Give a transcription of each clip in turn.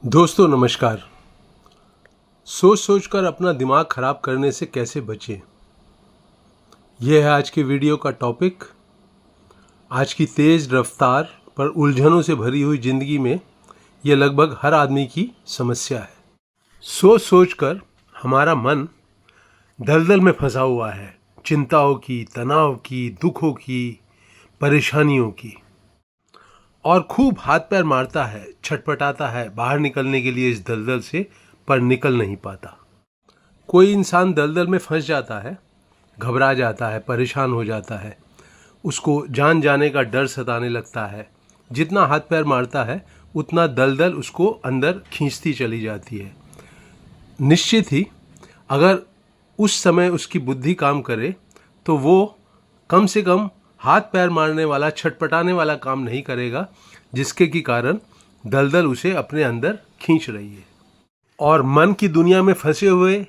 दोस्तों नमस्कार। सोच सोच कर अपना दिमाग खराब करने से कैसे बचें, यह है आज के वीडियो का टॉपिक। आज की तेज़ रफ्तार पर उलझनों से भरी हुई ज़िंदगी में यह लगभग हर आदमी की समस्या है। सोच सोच कर हमारा मन दलदल में फंसा हुआ है, चिंताओं की, तनाव की, दुखों की, परेशानियों की, और खूब हाथ पैर मारता है, छटपटाता है बाहर निकलने के लिए इस दलदल से, पर निकल नहीं पाता। कोई इंसान दलदल में फंस जाता है, घबरा जाता है, परेशान हो जाता है, उसको जान जाने का डर सताने लगता है। जितना हाथ पैर मारता है उतना दलदल उसको अंदर खींचती चली जाती है। निश्चित ही अगर उस समय उसकी बुद्धि काम करे तो वो कम से कम हाथ पैर मारने वाला, छटपटाने वाला काम नहीं करेगा, जिसके की कारण दलदल उसे अपने अंदर खींच रही है। और मन की दुनिया में फंसे हुए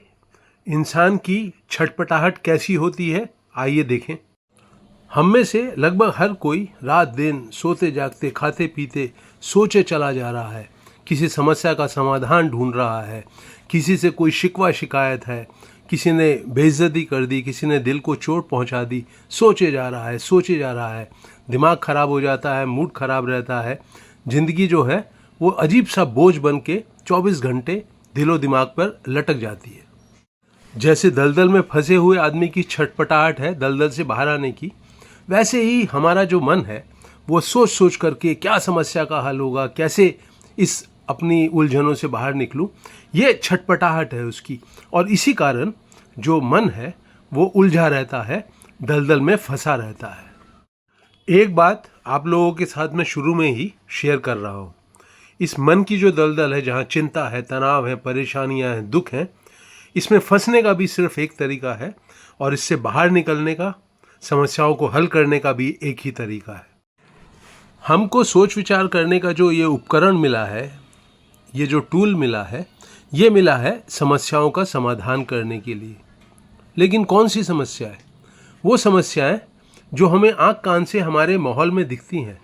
इंसान की छटपटाहट कैसी होती है, आइए देखें। हम में से लगभग हर कोई रात दिन सोते जागते, खाते पीते सोचे चला जा रहा है, किसी समस्या का समाधान ढूंढ रहा है, किसी से कोई शिकवा शिकायत है, किसी ने बेइज्जती कर दी, किसी ने दिल को चोट पहुंचा दी, सोचे जा रहा है, सोचे जा रहा है, दिमाग खराब हो जाता है, मूड खराब रहता है। ज़िंदगी जो है वो अजीब सा बोझ बन के 24 घंटे दिलो दिमाग पर लटक जाती है। जैसे दलदल में फंसे हुए आदमी की छटपटाहट है दलदल से बाहर आने की, वैसे ही हमारा जो मन है वो सोच सोच करके क्या समस्या का हल होगा, कैसे इस अपनी उलझनों से बाहर निकलूं, ये छटपटाहट है उसकी। और इसी कारण जो मन है वो उलझा रहता है, दलदल में फंसा रहता है। एक बात आप लोगों के साथ मैं शुरू में ही शेयर कर रहा हूँ। इस मन की जो दलदल है, जहाँ चिंता है, तनाव है, परेशानियाँ हैं, दुख हैं, इसमें फंसने का भी सिर्फ एक तरीका है, और इससे बाहर निकलने का, समस्याओं को हल करने का भी एक ही तरीका है। हमको सोच विचार करने का जो ये उपकरण मिला है, ये जो टूल मिला है, ये मिला है समस्याओं का समाधान करने के लिए। लेकिन कौन सी समस्या है? वो समस्याएं जो हमें आँख कान से हमारे माहौल में दिखती हैं।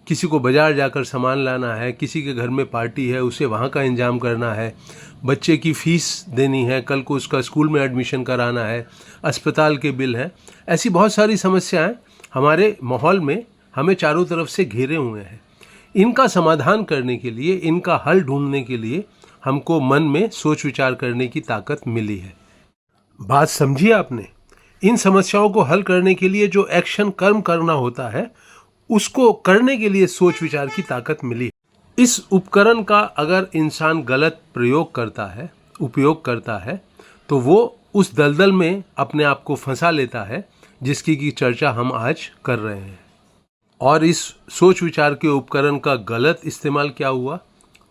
किसी को बाजार जाकर सामान लाना है, किसी के घर में पार्टी है, उसे वहाँ का इंतजाम करना है, बच्चे की फीस देनी है, कल को उसका स्कूल में एडमिशन कराना है, अस्पताल के बिल हैं। ऐसी बहुत सारी समस्याएं हमारे माहौल में हमें चारों तरफ से घेरे हुए हैं। इनका समाधान करने के लिए, इनका हल ढूंढने के लिए हमको मन में सोच विचार करने की ताकत मिली है। बात समझिए आपने? इन समस्याओं को हल करने के लिए जो एक्शन, कर्म करना होता है, उसको करने के लिए सोच विचार की ताकत मिली। इस उपकरण का अगर इंसान गलत प्रयोग करता है, उपयोग करता है, तो वो उस दलदल में अपने आप को फंसा लेता है, जिसकी की चर्चा हम आज कर रहे हैं। और इस सोच विचार के उपकरण का गलत इस्तेमाल क्या हुआ?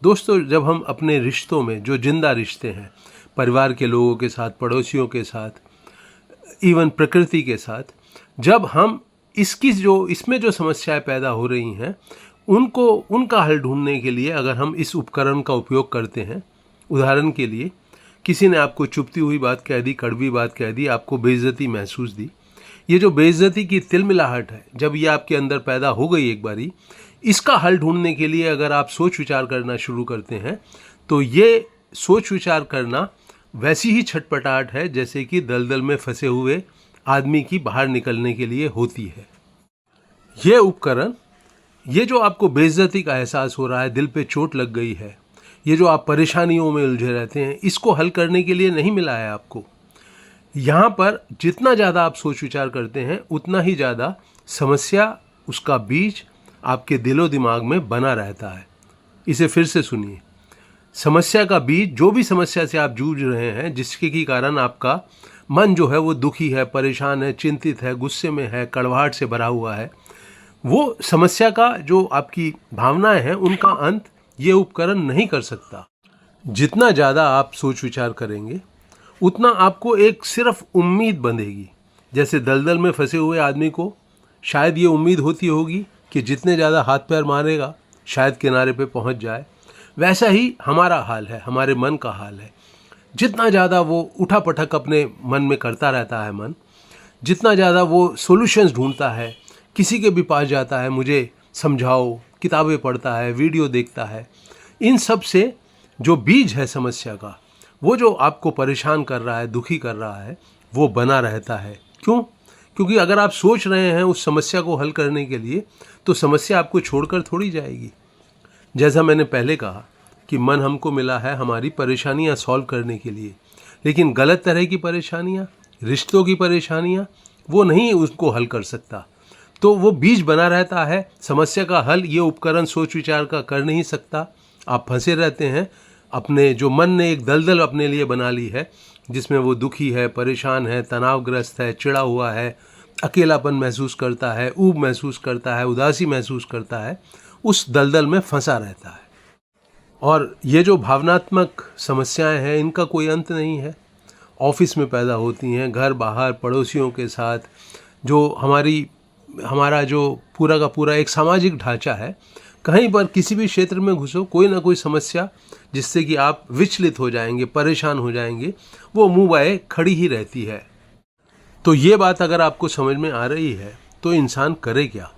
दोस्तों, जब हम अपने रिश्तों में, जो जिंदा रिश्ते हैं, परिवार के लोगों के साथ, पड़ोसियों के साथ, इवन प्रकृति के साथ, जब हम इसमें जो समस्याएं पैदा हो रही हैं, उनका हल ढूंढने के लिए अगर हम इस उपकरण का उपयोग करते हैं, उदाहरण के लिए किसी ने आपको चुभती हुई बात कह दी, कड़वी बात कह दी, आपको बेइज्जती महसूस दी, ये जो बेइज्जती की तिलमिलाहट है, जब ये आपके अंदर पैदा हो गई एक बारी, इसका हल ढूंढने के लिए अगर आप सोच विचार करना शुरू करते हैं, तो ये सोच विचार करना वैसी ही छटपटाहट है जैसे कि दलदल में फंसे हुए आदमी की बाहर निकलने के लिए होती है। ये उपकरण, ये जो आपको बेइज्जती का एहसास हो रहा है, दिल पे चोट लग गई है, ये जो आप परेशानियों में उलझे रहते हैं, इसको हल करने के लिए नहीं मिला है आपको। यहाँ पर जितना ज़्यादा आप सोच विचार करते हैं, उतना ही ज़्यादा समस्या, उसका बीज आपके दिलो दिमाग में बना रहता है। इसे फिर से सुनिए। समस्या का बीज, जो भी समस्या से आप जूझ रहे हैं, जिसके की कारण आपका मन जो है वो दुखी है, परेशान है, चिंतित है, गुस्से में है, कड़वाहट से भरा हुआ है, वो समस्या का जो आपकी भावनाएं हैं, उनका अंत ये उपकरण नहीं कर सकता। जितना ज़्यादा आप सोच विचार करेंगे, उतना आपको एक सिर्फ उम्मीद बंधेगी। जैसे दलदल में फंसे हुए आदमी को शायद ये उम्मीद होती होगी कि जितने ज़्यादा हाथ पैर मारेगा शायद किनारे पे पहुंच जाए, वैसा ही हमारा हाल है, हमारे मन का हाल है। जितना ज़्यादा वो उठा पटक अपने मन में करता रहता है मन, जितना ज़्यादा वो सॉल्यूशंस ढूंढता है, किसी के भी पास जाता है, मुझे समझाओ, किताबें पढ़ता है, वीडियो देखता है, इन सब से जो बीज है समस्या का, वो जो आपको परेशान कर रहा है, दुखी कर रहा है, वो बना रहता है। क्यों? क्योंकि अगर आप सोच रहे हैं उस समस्या को हल करने के लिए, तो समस्या आपको छोड़कर थोड़ी जाएगी। जैसा मैंने पहले कहा कि मन हमको मिला है हमारी परेशानियां सॉल्व करने के लिए, लेकिन गलत तरह की परेशानियां, रिश्तों की परेशानियां, वो नहीं उसको हल कर सकता। तो वो बीज बना रहता है। समस्या का हल ये उपकरण सोच विचार का कर नहीं सकता। आप फंसे रहते हैं अपने, जो मन ने एक दलदल अपने लिए बना ली है, जिसमें वो दुखी है, परेशान है, तनावग्रस्त है, चिढ़ा हुआ है, अकेलापन महसूस करता है, ऊब महसूस करता है, उदासी महसूस करता है, उस दलदल में फंसा रहता है। और ये जो भावनात्मक समस्याएं हैं, इनका कोई अंत नहीं है। ऑफिस में पैदा होती हैं, घर बाहर, पड़ोसियों के साथ, जो हमारा जो पूरा का पूरा एक सामाजिक ढांचा है, कहीं पर किसी भी क्षेत्र में घुसो, कोई ना कोई समस्या जिससे कि आप विचलित हो जाएंगे, परेशान हो जाएंगे, वो मुंह बाए खड़ी ही रहती है। तो ये बात अगर आपको समझ में आ रही है तो इंसान करे क्या?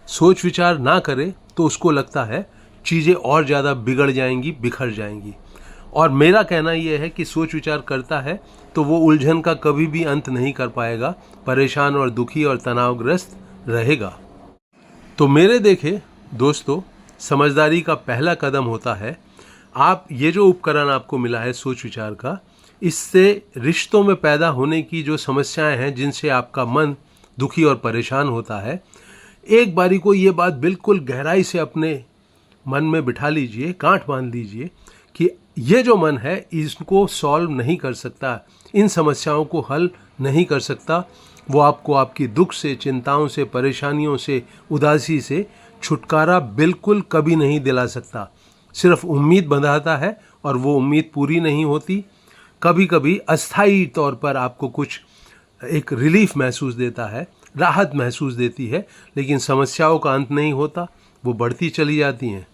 सोच विचार ना करे तो उसको लगता है चीज़ें और ज़्यादा बिगड़ जाएंगी, बिखर जाएंगी। और मेरा कहना यह है कि सोच विचार करता है तो वो उलझन का कभी भी अंत नहीं कर पाएगा, परेशान और दुखी और तनावग्रस्त रहेगा। तो मेरे देखे दोस्तों, समझदारी का पहला कदम होता है, आप ये जो उपकरण आपको मिला है सोच विचार का, इससे रिश्तों में पैदा होने की जो समस्याएं हैं, जिनसे आपका मन दुखी और परेशान होता है, एक बारी को ये बात बिल्कुल गहराई से अपने मन में बिठा लीजिए, गांठ बांध लीजिए कि ये जो मन है इसको सॉल्व नहीं कर सकता, इन समस्याओं को हल नहीं कर सकता। वो आपको आपकी दुख से, चिंताओं से, परेशानियों से, उदासी से छुटकारा बिल्कुल कभी नहीं दिला सकता। सिर्फ उम्मीद बंधाता है और वो उम्मीद पूरी नहीं होती। कभी कभी अस्थायी तौर पर आपको कुछ एक रिलीफ महसूस देता है, राहत महसूस देती है, लेकिन समस्याओं का अंत नहीं होता, वो बढ़ती चली जाती हैं।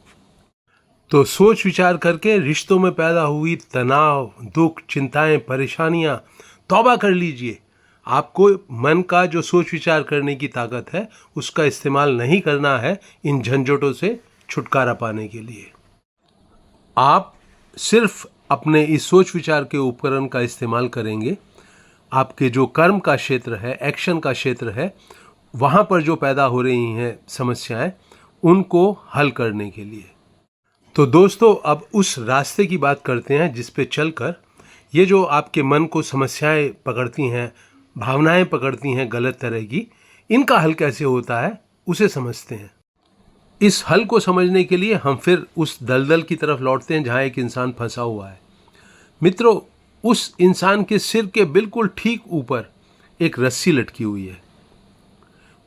तो सोच विचार करके रिश्तों में पैदा हुई तनाव, दुख, चिंताएं, परेशानियां तौबा कर लीजिए। आपको मन का जो सोच विचार करने की ताकत है उसका इस्तेमाल नहीं करना है इन झंझटों से छुटकारा पाने के लिए। आप सिर्फ अपने इस सोच विचार के उपकरण का इस्तेमाल करेंगे, आपके जो कर्म का क्षेत्र है, एक्शन का क्षेत्र है, वहाँ पर जो पैदा हो रही हैं समस्याएं, उनको हल करने के लिए। तो दोस्तों, अब उस रास्ते की बात करते हैं जिस पे चलकर ये जो आपके मन को समस्याएं पकड़ती हैं, भावनाएं पकड़ती हैं गलत तरह की, इनका हल कैसे होता है उसे समझते हैं। इस हल को समझने के लिए हम फिर उस दलदल की तरफ लौटते हैं जहाँ एक इंसान फंसा हुआ है। मित्रों, उस इंसान के सिर के बिल्कुल ठीक ऊपर एक रस्सी लटकी हुई है।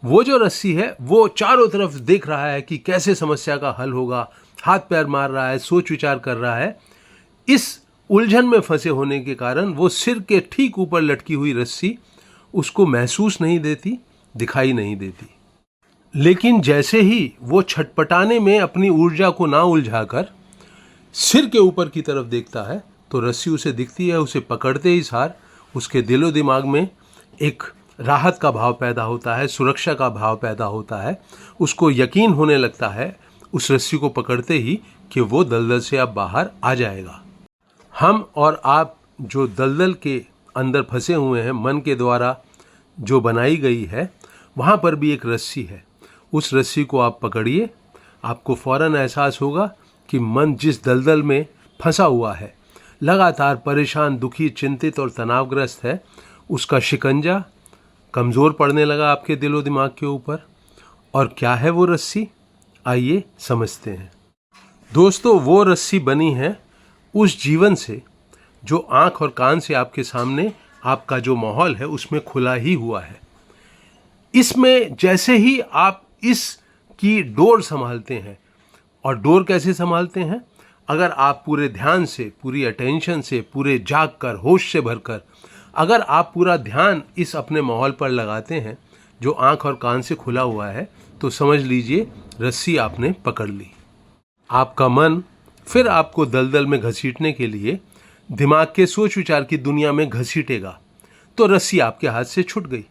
वो जो रस्सी है वो चारों तरफ देख रहा है कि कैसे समस्या का हल होगा, हाथ पैर मार रहा है, सोच विचार कर रहा है। इस उलझन में फंसे होने के कारण वो सिर के ठीक ऊपर लटकी हुई रस्सी उसको महसूस नहीं देती, दिखाई नहीं देती। लेकिन जैसे ही वो छटपटाने में अपनी ऊर्जा को ना उलझाकर सिर के ऊपर की तरफ देखता है तो रस्सी उसे दिखती है। उसे पकड़ते ही सार उसके दिलो दिमाग में एक राहत का भाव पैदा होता है, सुरक्षा का भाव पैदा होता है। उसको यकीन होने लगता है उस रस्सी को पकड़ते ही कि वो दलदल से अब बाहर आ जाएगा। हम और आप जो दलदल के अंदर फंसे हुए हैं, मन के द्वारा जो बनाई गई है, वहाँ पर भी एक रस्सी है। उस रस्सी को आप पकड़िए, आपको फौरन एहसास होगा कि मन जिस दलदल में फंसा हुआ है, लगातार परेशान, दुखी, चिंतित और तनावग्रस्त है, उसका शिकंजा कमज़ोर पड़ने लगा आपके दिलो दिमाग के ऊपर। और क्या है वो रस्सी, आइए समझते हैं। दोस्तों, वो रस्सी बनी है उस जीवन से जो आँख और कान से आपके सामने आपका जो माहौल है उसमें खुला ही हुआ है। इसमें जैसे ही आप इसकी डोर संभालते हैं, और डोर कैसे संभालते हैं, अगर आप पूरे ध्यान से, पूरी अटेंशन से, पूरे जाग कर, होश से भरकर अगर आप पूरा ध्यान इस अपने माहौल पर लगाते हैं जो आँख और कान से खुला हुआ है, तो समझ लीजिए रस्सी आपने पकड़ ली। आपका मन फिर आपको दलदल में घसीटने के लिए दिमाग के सोच विचार की दुनिया में घसीटेगा, तो रस्सी आपके हाथ से छूट गई।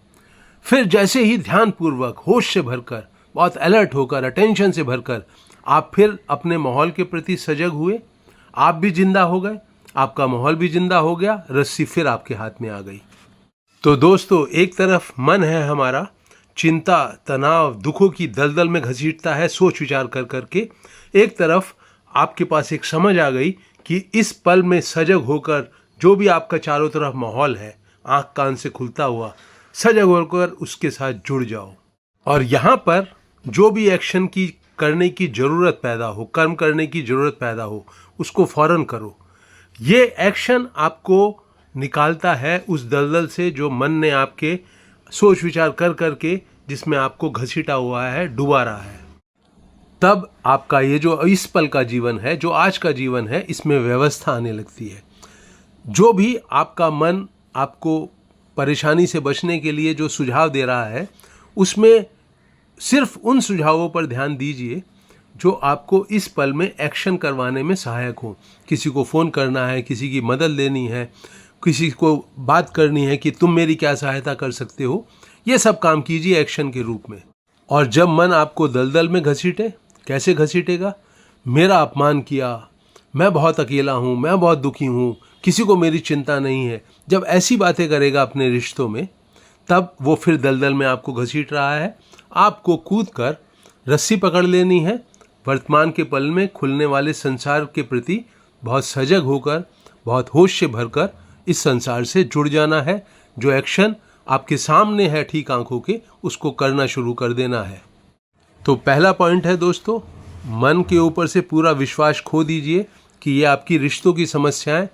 फिर जैसे ही ध्यानपूर्वक, होश से भरकर, बहुत अलर्ट होकर, अटेंशन से भरकर आप फिर अपने माहौल के प्रति सजग हुए, आप भी जिंदा हो गए, आपका माहौल भी जिंदा हो गया, रस्सी फिर आपके हाथ में आ गई। तो दोस्तों, एक तरफ मन है हमारा चिंता, तनाव, दुखों की दलदल में घसीटता है सोच विचार कर करके, एक तरफ आपके पास एक समझ आ गई कि इस पल में सजग होकर जो भी आपका चारों तरफ माहौल है, आंख कान से खुलता हुआ सजग होकर उसके साथ जुड़ जाओ। और यहाँ पर जो भी एक्शन की करने की ज़रूरत पैदा हो, कर्म करने की ज़रूरत पैदा हो, उसको फौरन करो। ये एक्शन आपको निकालता है उस दलदल से जो मन ने आपके सोच विचार कर करके, जिसमें आपको घसीटा हुआ है, डुबा रहा है। तब आपका ये जो इस पल का जीवन है, जो आज का जीवन है, इसमें व्यवस्था आने लगती है। जो भी आपका मन आपको परेशानी से बचने के लिए जो सुझाव दे रहा है, उसमें सिर्फ उन सुझावों पर ध्यान दीजिए जो आपको इस पल में एक्शन करवाने में सहायक हो। किसी को फ़ोन करना है, किसी की मदद लेनी है, किसी को बात करनी है कि तुम मेरी क्या सहायता कर सकते हो, ये सब काम कीजिए एक्शन के रूप में। और जब मन आपको दलदल में घसीटे, कैसे घसीटेगा? मेरा अपमान किया, मैं बहुत अकेला हूँ, मैं बहुत दुखी हूँ, किसी को मेरी चिंता नहीं है, जब ऐसी बातें करेगा अपने रिश्तों में, तब वो फिर दलदल में आपको घसीट रहा है। आपको कूद कर रस्सी पकड़ लेनी है, वर्तमान के पल में खुलने वाले संसार के प्रति बहुत सजग होकर, बहुत होश से भरकर इस संसार से जुड़ जाना है। जो एक्शन आपके सामने है ठीक आंखों के, उसको करना शुरू कर देना है। तो पहला पॉइंट है दोस्तों, मन के ऊपर से पूरा विश्वास खो दीजिए कि ये आपकी रिश्तों की समस्याएं,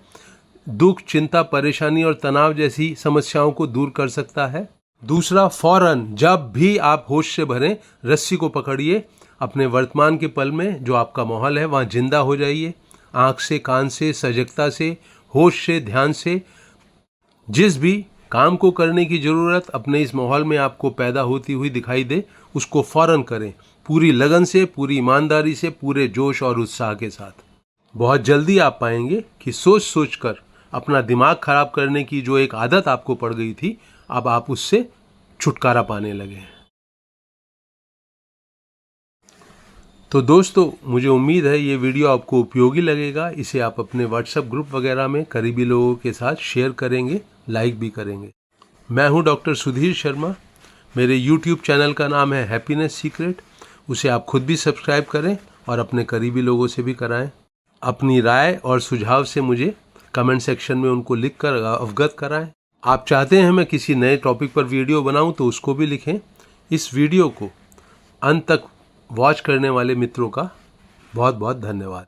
दुख, चिंता, परेशानी और तनाव जैसी समस्याओं को दूर कर सकता है। दूसरा, फौरन जब भी आप होश से भरें, रस्सी को पकड़िए, अपने वर्तमान के पल में जो आपका माहौल है वहाँ जिंदा हो जाइए, आँख से, कान से, सजगता से, होश से, ध्यान से। जिस भी काम को करने की ज़रूरत अपने इस माहौल में आपको पैदा होती हुई दिखाई दे, उसको फौरन करें, पूरी लगन से, पूरी ईमानदारी से, पूरे जोश और उत्साह के साथ। बहुत जल्दी आप पाएंगे कि सोच सोच कर अपना दिमाग खराब करने की जो एक आदत आपको पड़ गई थी, अब आप उससे छुटकारा पाने लगे हैं। तो दोस्तों, मुझे उम्मीद है ये वीडियो आपको उपयोगी लगेगा। इसे आप अपने व्हाट्सएप ग्रुप वगैरह में करीबी लोगों के साथ शेयर करेंगे, लाइक भी करेंगे। मैं हूं डॉक्टर सुधीर शर्मा। मेरे यूट्यूब चैनल का नाम है हैप्पीनेस सीक्रेट। उसे आप खुद भी सब्सक्राइब करें और अपने करीबी लोगों से भी कराएं। अपनी राय और सुझाव से मुझे कमेंट सेक्शन में उनको लिखकर अवगत कराएं। आप चाहते हैं मैं किसी नए टॉपिक पर वीडियो बनाऊं तो उसको भी लिखें। इस वीडियो को अंत तक वॉच करने वाले मित्रों का बहुत बहुत धन्यवाद।